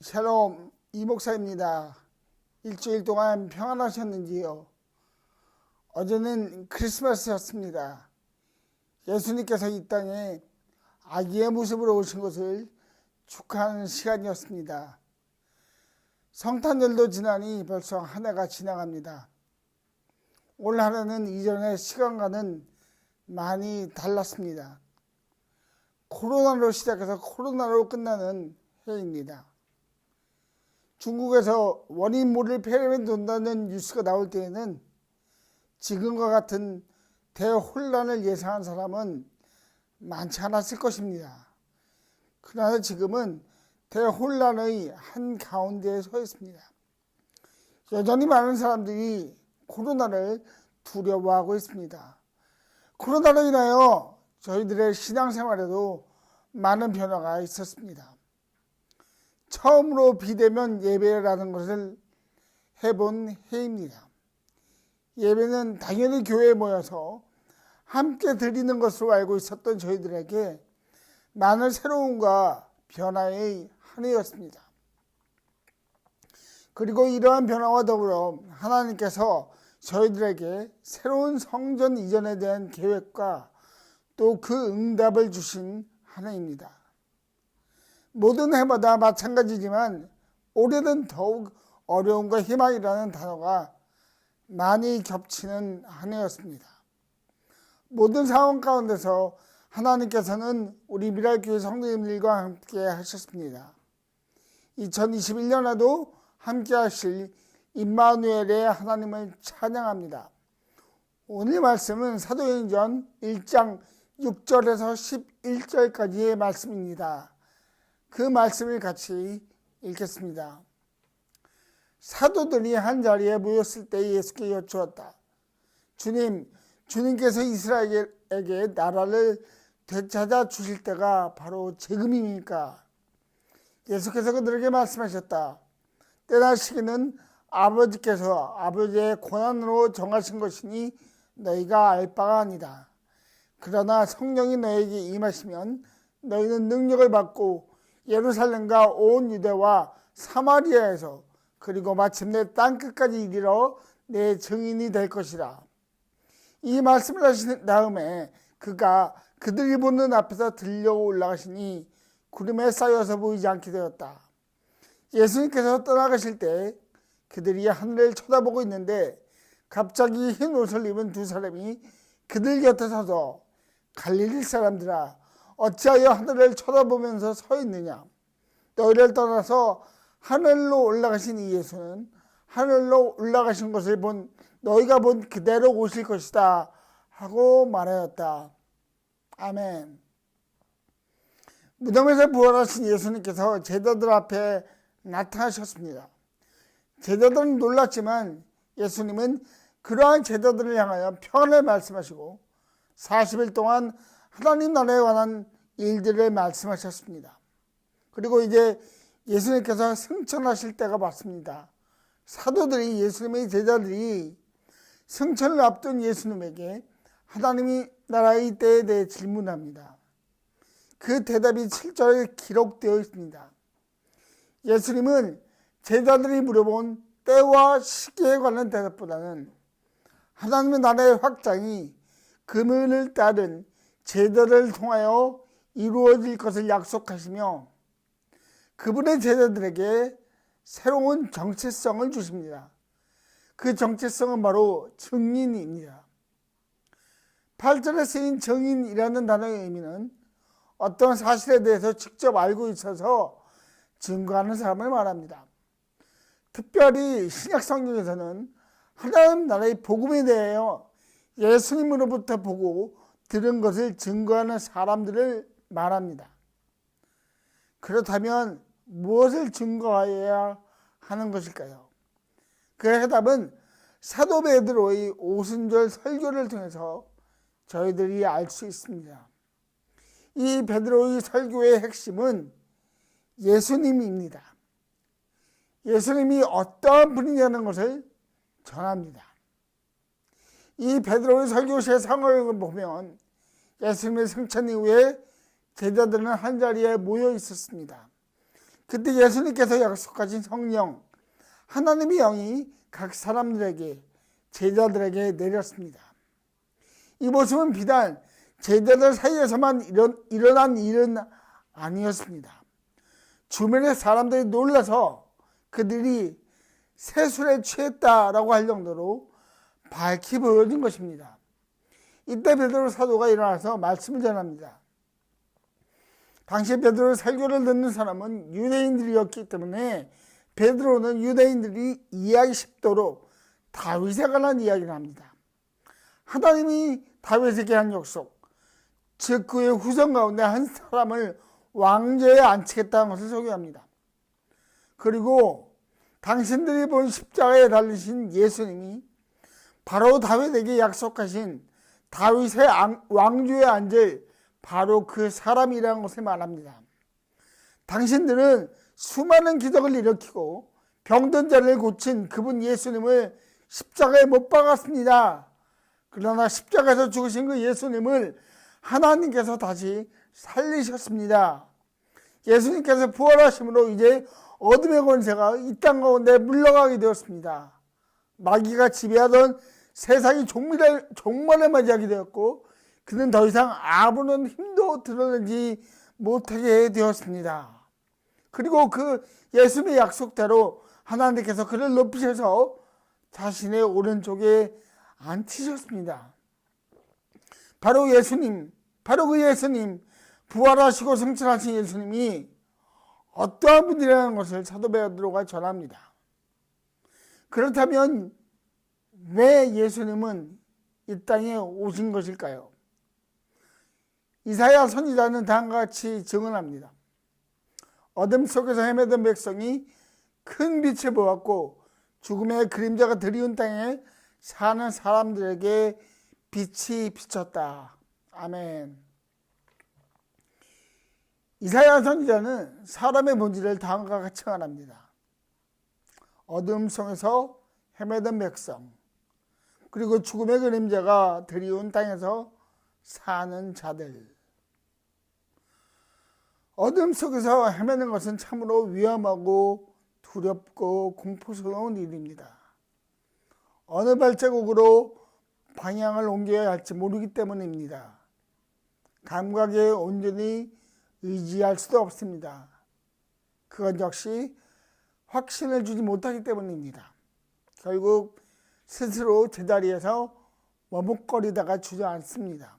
샬롬 이목사입니다. 일주일 동안 평안하셨는지요? 어제는 크리스마스였습니다. 예수님께서 이 땅에 아기의 모습으로 오신 것을 축하하는 시간이었습니다. 성탄절도 지나니 벌써 한 해가 지나갑니다. 올 한 해는 이전의 시간과는 많이 달랐습니다. 코로나로 시작해서 코로나로 끝나는 해입니다. 중국에서 원인모를 폐렴에 돈다는 뉴스가 나올 때에는 지금과 같은 대혼란을 예상한 사람은 많지 않았을 것입니다. 그러나 지금은 대혼란의 한가운데에 서 있습니다. 여전히 많은 사람들이 코로나를 두려워하고 있습니다. 코로나로 인하여 저희들의 신앙생활에도 많은 변화가 있었습니다. 처음으로 비대면 예배라는 것을 해본 해입니다. 예배는 당연히 교회에 모여서 함께 드리는 것으로 알고 있었던 저희들에게 많은 새로움과 변화의 한 해였습니다. 그리고 이러한 변화와 더불어 하나님께서 저희들에게 새로운 성전 이전에 대한 계획과 또 그 응답을 주신 한 해입니다. 모든 해마다 마찬가지지만 올해는 더욱 어려움과 희망이라는 단어가 많이 겹치는 한 해였습니다. 모든 상황 가운데서 하나님께서는 우리 미랄교회 성도님들과 함께 하셨습니다. 2021년에도 함께 하실 임마누엘의 하나님을 찬양합니다. 오늘 말씀은 사도행전 1장 6절에서 11절까지의 말씀입니다. 그 말씀을 같이 읽겠습니다. 사도들이 한 자리에 모였을 때 예수께 여쭈었다. 주님께서 이스라엘에게 나라를 되찾아 주실 때가 바로 지금입니까? 예수께서 그들에게 말씀하셨다. 때나 시기는 아버지께서 아버지의 권한으로 정하신 것이니 너희가 알 바가 아니다. 그러나 성령이 너희에게 임하시면 너희는 능력을 받고 예루살렘과 온 유대와 사마리아에서 그리고 마침내 땅끝까지 이르러 내 증인이 될 것이라. 이 말씀을 하신 다음에 그가 그들이 보는 앞에서 들려 올라가시니 구름에 쌓여서 보이지 않게 되었다. 예수님께서 떠나가실 때 그들이 하늘을 쳐다보고 있는데 갑자기 흰 옷을 입은 두 사람이 그들 곁에 서서 갈릴리 사람들아 어찌하여 하늘을 쳐다보면서 서 있느냐? 너희를 떠나서 하늘로 올라가신 이 예수는 하늘로 올라가신 것을 너희가 본 그대로 오실 것이다 하고 말하였다. 아멘. 무덤에서 부활하신 예수님께서 제자들 앞에 나타나셨습니다. 제자들은 놀랐지만 예수님은 그러한 제자들을 향하여 평안을 말씀하시고 40일 동안 하나님 나라에 관한 일들을 말씀하셨습니다. 그리고 이제 예수님께서 승천하실 때가 왔습니다. 사도들이 예수님의 제자들이 승천을 앞둔 예수님에게 하나님이 나라의 때에 대해 질문합니다. 그 대답이 7절에 기록되어 있습니다. 예수님은 제자들이 물어본 때와 시기에 관한 대답보다는 하나님의 나라의 확장이 그분을 따른 제자들을 통하여 이루어질 것을 약속하시며 그분의 제자들에게 새로운 정체성을 주십니다. 그 정체성은 바로 증인입니다. 8절에 쓰인 증인이라는 단어의 의미는 어떤 사실에 대해서 직접 알고 있어서 증거하는 사람을 말합니다. 특별히 신약 성경에서는 하나님 나라의 복음에 대하여 예수님으로부터 보고 들은 것을 증거하는 사람들을 말합니다. 그렇다면 무엇을 증거해야 하는 것일까요? 그 해답은 사도 베드로의 오순절 설교를 통해서 저희들이 알 수 있습니다. 이 베드로의 설교의 핵심은 예수님입니다. 예수님이 어떠한 분이냐는 것을 전합니다. 이 베드로의 설교시의 상황을 보면 예수님의 승천 이후에 제자들은 한 자리에 모여 있었습니다. 그때 예수님께서 약속하신 성령, 하나님의 영이 각 사람들에게, 제자들에게 내렸습니다. 이 모습은 비단 제자들 사이에서만 일어난 일은 아니었습니다. 주변의 사람들이 놀라서 그들이 세술에 취했다라고 할 정도로 밝히 보여진 것입니다. 이때 베드로 사도가 일어나서 말씀을 전합니다. 당시 베드로의 설교를 듣는 사람은 유대인들이었기 때문에 베드로는 유대인들이 이해하기 쉽도록 다윗에 관한 이야기를 합니다. 하나님이 다윗에게 한 약속, 즉 그의 후손 가운데 한 사람을 왕좌에 앉히겠다는 것을 소개합니다. 그리고 당신들이 본 십자가에 달리신 예수님이 바로 다윗에게 약속하신 다윗의 왕좌에 앉을 바로 그 사람이라는 것을 말합니다. 당신들은 수많은 기적을 일으키고 병든 자를 고친 그분 예수님을 십자가에 못 박았습니다. 그러나 십자가에서 죽으신 그 예수님을 하나님께서 다시 살리셨습니다. 예수님께서 부활하심으로 이제 어둠의 권세가 이 땅 가운데 물러가게 되었습니다. 마귀가 지배하던 세상이 종말을 맞이하게 되었고 그는 더 이상 아무런 힘도 드러내지 못하게 되었습니다. 그리고 그 예수님의 약속대로 하나님께서 그를 높이셔서 자신의 오른쪽에 앉히셨습니다. 바로 그 예수님, 부활하시고 승천하신 예수님이 어떠한 분이라는 것을 사도 베드로가 전합니다. 그렇다면 왜 예수님은 이 땅에 오신 것일까요? 이사야 선지자는 다음과 같이 증언합니다. 어둠 속에서 헤매던 백성이 큰 빛을 보았고 죽음의 그림자가 드리운 땅에 사는 사람들에게 빛이 비쳤다. 아멘. 이사야 선지자는 사람의 본질을 다음과 같이 말합니다. 어둠 속에서 헤매던 백성, 그리고 죽음의 그림자가 드리운 땅에서 사는 자들. 어둠 속에서 헤매는 것은 참으로 위험하고 두렵고 공포스러운 일입니다. 어느 발자국으로 방향을 옮겨야 할지 모르기 때문입니다. 감각에 온전히 의지할 수도 없습니다. 그건 역시 확신을 주지 못하기 때문입니다. 결국 스스로 제자리에서 머뭇거리다가 주저앉습니다.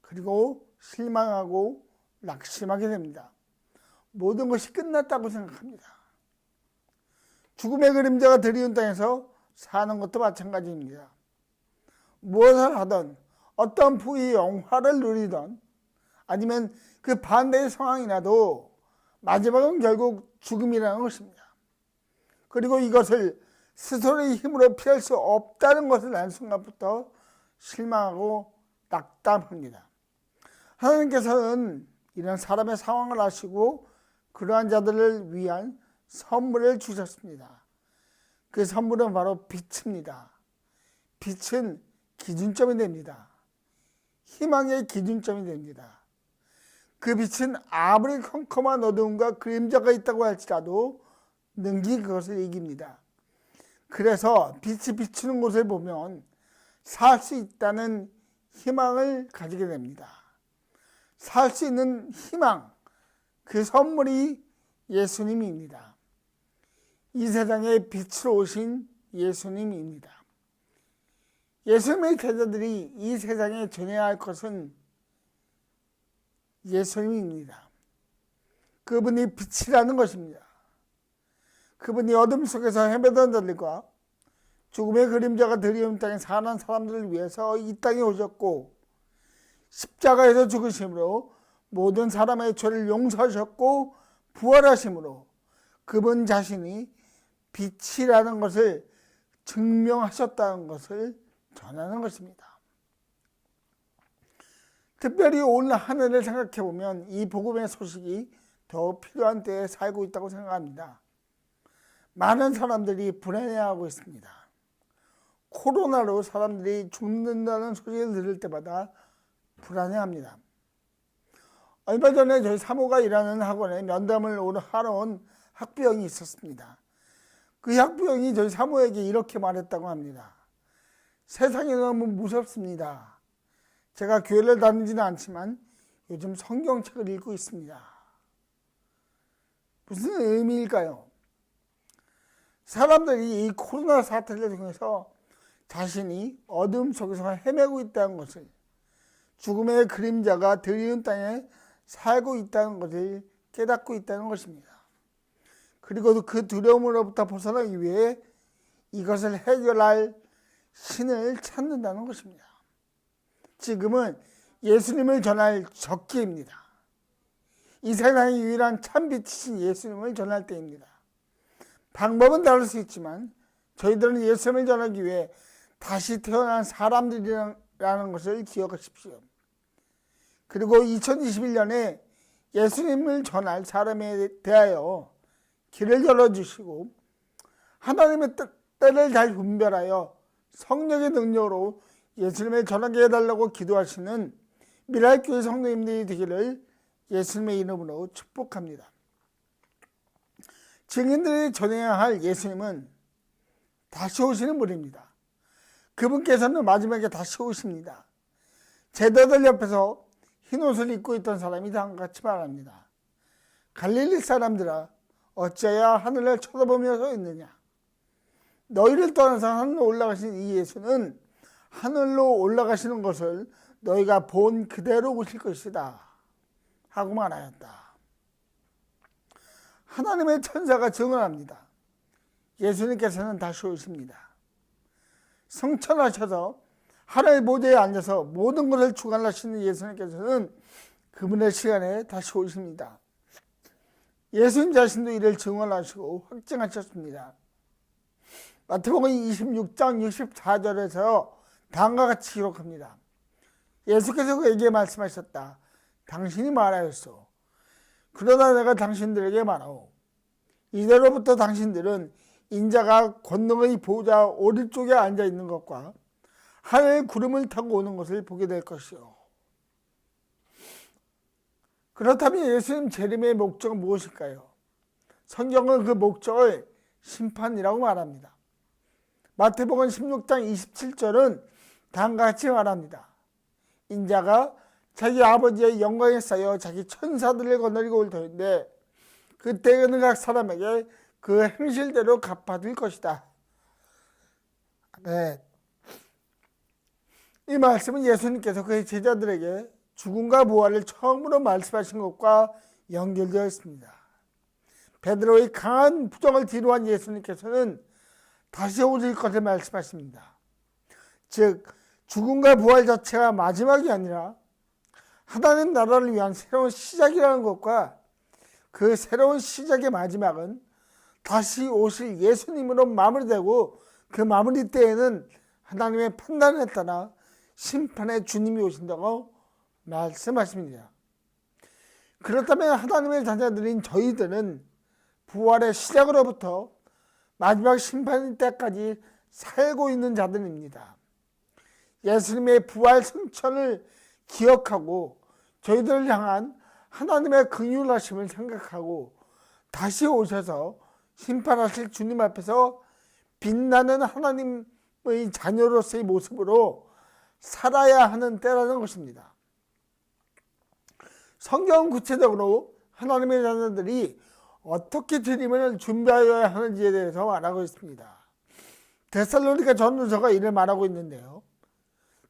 그리고 실망하고 낙심하게 됩니다. 모든 것이 끝났다고 생각합니다. 죽음의 그림자가 드리운 땅에서 사는 것도 마찬가지입니다. 무엇을 하든 어떤 부의 영화를 누리든 아니면 그 반대의 상황이 나도 마지막은 결국 죽음이라는 것입니다. 그리고 이것을 스스로의 힘으로 피할 수 없다는 것을 알 순간부터 실망하고 낙담합니다. 하나님께서는 이런 사람의 상황을 아시고 그러한 자들을 위한 선물을 주셨습니다. 그 선물은 바로 빛입니다. 빛은 기준점이 됩니다. 희망의 기준점이 됩니다. 그 빛은 아무리 컴컴한 어두움과 그림자가 있다고 할지라도 능히 그것을 이깁니다. 그래서 빛이 비추는 곳을 보면 살 수 있다는 희망을 가지게 됩니다. 살 수 있는 희망, 그 선물이 예수님입니다. 이 세상에 빛으로 오신 예수님입니다. 예수님의 제자들이 이 세상에 전해야 할 것은 예수님입니다. 그분이 빛이라는 것입니다. 그분이 어둠 속에서 헤매던 자들과 죽음의 그림자가 드리운 땅에 사는 사람들을 위해서 이 땅에 오셨고 십자가에서 죽으심으로 모든 사람의 죄를 용서하셨고 부활하심으로 그분 자신이 빛이라는 것을 증명하셨다는 것을 전하는 것입니다. 특별히 오늘 한 해를 생각해 보면 이 복음의 소식이 더 필요한 때에 살고 있다고 생각합니다. 많은 사람들이 불안해하고 있습니다. 코로나로 사람들이 죽는다는 소리를 들을 때마다 불안해합니다. 얼마 전에 저희 사모가 일하는 학원에 면담을 하러 온 학부형이 있었습니다. 그 학부형이 저희 사모에게 이렇게 말했다고 합니다. 세상이 너무 무섭습니다. 제가 교회를 다니지는 않지만 요즘 성경책을 읽고 있습니다. 무슨 의미일까요? 사람들이 이 코로나 사태를 통해서 자신이 어둠 속에서 헤매고 있다는 것을, 죽음의 그림자가 드리운 땅에 살고 있다는 것을 깨닫고 있다는 것입니다. 그리고 그 두려움으로부터 벗어나기 위해 이것을 해결할 신을 찾는다는 것입니다. 지금은 예수님을 전할 적기입니다. 이 세상의 유일한 참빛이신 예수님을 전할 때입니다. 방법은 다를 수 있지만 저희들은 예수님을 전하기 위해 다시 태어난 사람들이라는 것을 기억하십시오. 그리고 2021년에 예수님을 전할 사람에 대하여 길을 열어주시고 하나님의 때를 잘 분별하여 성령의 능력으로 예수님을 전하게 해달라고 기도하시는 미랄교회 성도님들이 되기를 예수님의 이름으로 축복합니다. 증인들이 전해야 할 예수님은 다시 오시는 분입니다. 그분께서는 마지막에 다시 오십니다. 제자들 옆에서 흰옷을 입고 있던 사람이 다음과 같이 말합니다. 갈릴리 사람들아, 어찌하여 하늘을 쳐다보며 서 있느냐? 너희를 떠나서 하늘로 올라가신 이 예수는 하늘로 올라가시는 것을 너희가 본 그대로 오실 것이다 하고 말하였다. 하나님의 천사가 증언합니다. 예수님께서는 다시 오십니다. 성천하셔서 하늘 보좌에 앉아서 모든 것을 주관하시는 예수님께서는 그분의 시간에 다시 오십니다. 예수님 자신도 이를 증언하시고 확증하셨습니다. 마태복음 26장 64절에서 다음과 같이 기록합니다. 예수께서 그에게 말씀하셨다. 당신이 말하였소. 그러나 내가 당신들에게 말하오. 이제로부터 당신들은 인자가 권능의 보좌 오른쪽에 앉아 있는 것과 하늘 구름을 타고 오는 것을 보게 될 것이요. 그렇다면 예수님 재림의 목적은 무엇일까요? 성경은 그 목적을 심판이라고 말합니다. 마태복음 16장 27절은 다음과 같이 말합니다. 인자가 자기 아버지의 영광에 쌓여 자기 천사들을 거느리고 올 터인데 그때는 각 사람에게 그 행실대로 갚아줄 것이다. 네. 이 말씀은 예수님께서 그의 제자들에게 죽음과 부활을 처음으로 말씀하신 것과 연결되어 있습니다. 베드로의 강한 부정을 뒤로한 예수님께서는 다시 오실 것을 말씀하십니다. 즉 죽음과 부활 자체가 마지막이 아니라 하나님 나라를 위한 새로운 시작이라는 것과 그 새로운 시작의 마지막은 다시 오실 예수님으로 마무리되고 그 마무리 때에는 하나님의 판단에 따라 심판의 주님이 오신다고 말씀하십니다. 그렇다면 하나님의 자녀들인 저희들은 부활의 시작으로부터 마지막 심판의 때까지 살고 있는 자들입니다. 예수님의 부활 승천을 기억하고 저희들을 향한 하나님의 긍휼하심을 생각하고 다시 오셔서 심판하실 주님 앞에서 빛나는 하나님의 자녀로서의 모습으로 살아야 하는 때라는 것입니다. 성경은 구체적으로 하나님의 자녀들이 어떻게 재림을 준비하여야 하는지에 대해서 말하고 있습니다. 데살로니가 전후서가 이를 말하고 있는데요.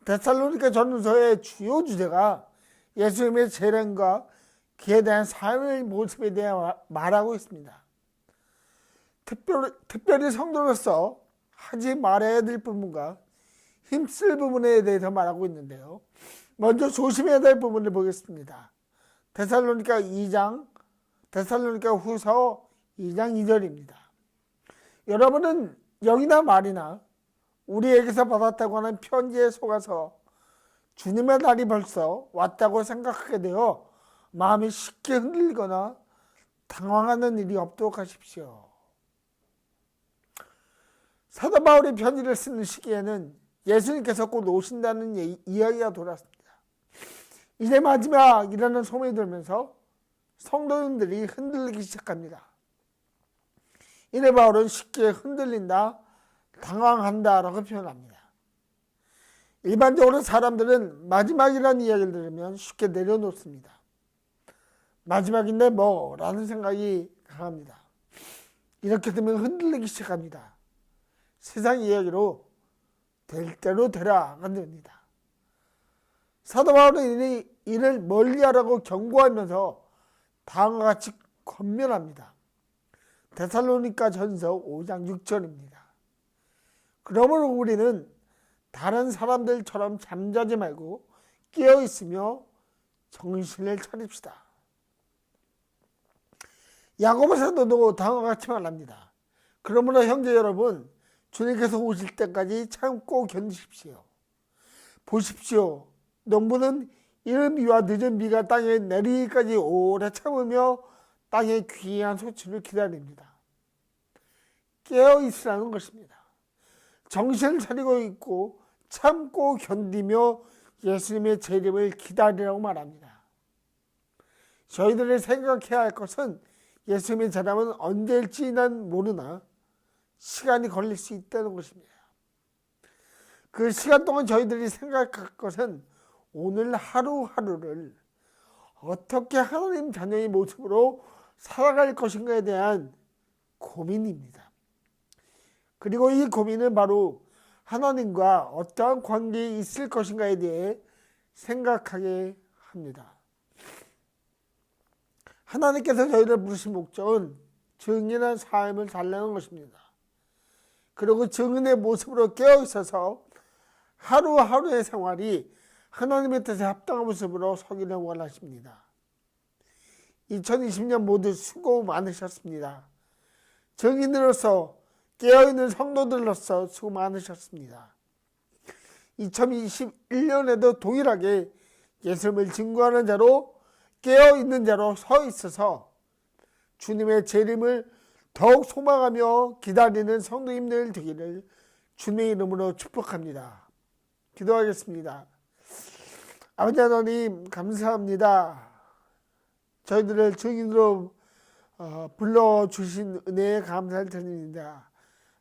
데살로니가 전후서의 주요 주제가 예수님의 재림과 그에 대한 삶의 모습에 대해 말하고 있습니다. 특별히 성도로서 하지 말아야 될 부분과 힘쓸 부분에 대해서 말하고 있는데요. 먼저 조심해야 될 부분을 보겠습니다. 데살로니가 후서 2장 2절입니다. 여러분은 영이나 말이나 우리에게서 받았다고 하는 편지에 속아서 주님의 날이 벌써 왔다고 생각하게 되어 마음이 쉽게 흔들리거나 당황하는 일이 없도록 하십시오. 사도 바울이 편지를 쓰는 시기에는 예수님께서 곧 오신다는 이야기가 돌았습니다. 이제 마지막이라는 소문이 들면서 성도님들이 흔들리기 시작합니다. 이래 바울은 쉽게 흔들린다, 당황한다라고 표현합니다. 일반적으로 사람들은 마지막이라는 이야기를 들으면 쉽게 내려놓습니다. 마지막인데 뭐라는 생각이 강합니다. 이렇게 되면 흔들리기 시작합니다. 세상 이야기로 될 대로 되라가 됩니다. 사도 바울은 이를 멀리하라고 경고하면서 다음과 같이 권면합니다. 데살로니가 전서 5장 6절입니다. 그러므로 우리는 다른 사람들처럼 잠자지 말고 깨어있으며 정신을 차립시다. 야고보 사도도 다음과 같이 말합니다. 그러므로 형제 여러분, 주님께서 오실 때까지 참고 견디십시오. 보십시오. 농부는 이른 비와 늦은 비가 땅에 내리기까지 오래 참으며 땅의 귀한 소출을 기다립니다. 깨어있으라는 것입니다. 정신을 차리고 있고 참고 견디며 예수님의 재림을 기다리라고 말합니다. 저희들이 생각해야 할 것은 예수님의 재림은 언제일지 난 모르나 시간이 걸릴 수 있다는 것입니다. 그 시간 동안 저희들이 생각할 것은 오늘 하루하루를 어떻게 하나님 자녀의 모습으로 살아갈 것인가에 대한 고민입니다. 그리고 이 고민은 바로 하나님과 어떠한 관계에 있을 것인가에 대해 생각하게 합니다. 하나님께서 저희를 부르신 목적은 증인한 삶을 살라는 것입니다. 그리고 증인의 모습으로 깨어있어서 하루하루의 생활이 하나님의 뜻에 합당한 모습으로 서기를 원하십니다. 2020년 모두 수고 많으셨습니다. 증인으로서 깨어있는 성도들로서 수고 많으셨습니다. 2021년에도 동일하게 예수님을 증거하는 자로 깨어있는 자로 서 있어서 주님의 재림을 더욱 소망하며 기다리는 성도님들 되기를 주님의 이름으로 축복합니다. 기도하겠습니다. 아버지 하나님 감사합니다. 저희들을 증인으로 불러주신 은혜에 감사를 드립니다.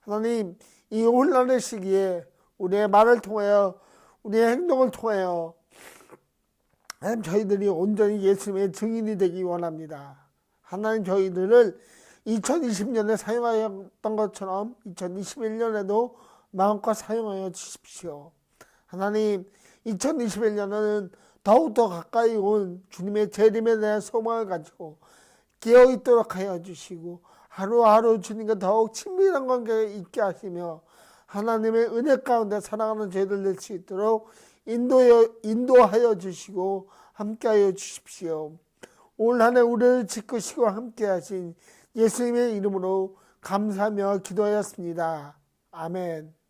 하나님, 이 혼란의 시기에 우리의 말을 통하여 우리의 행동을 통하여 하나님 저희들이 온전히 예수님의 증인이 되기 원합니다. 하나님 저희들을 2020년에 사용하였던 것처럼 2021년에도 마음껏 사용하여 주십시오. 하나님 2021년에는 더욱더 가까이 온 주님의 재림에 대한 소망을 가지고 깨어있도록 하여 주시고 하루하루 주님과 더욱 친밀한 관계에 있게 하시며 하나님의 은혜 가운데 살아가는 저희들 될 수 있도록 인도하여 주시고 함께하여 주십시오. 올 한 해 우리를 지키시고 함께하신 예수님의 이름으로 감사하며 기도하였습니다. 아멘.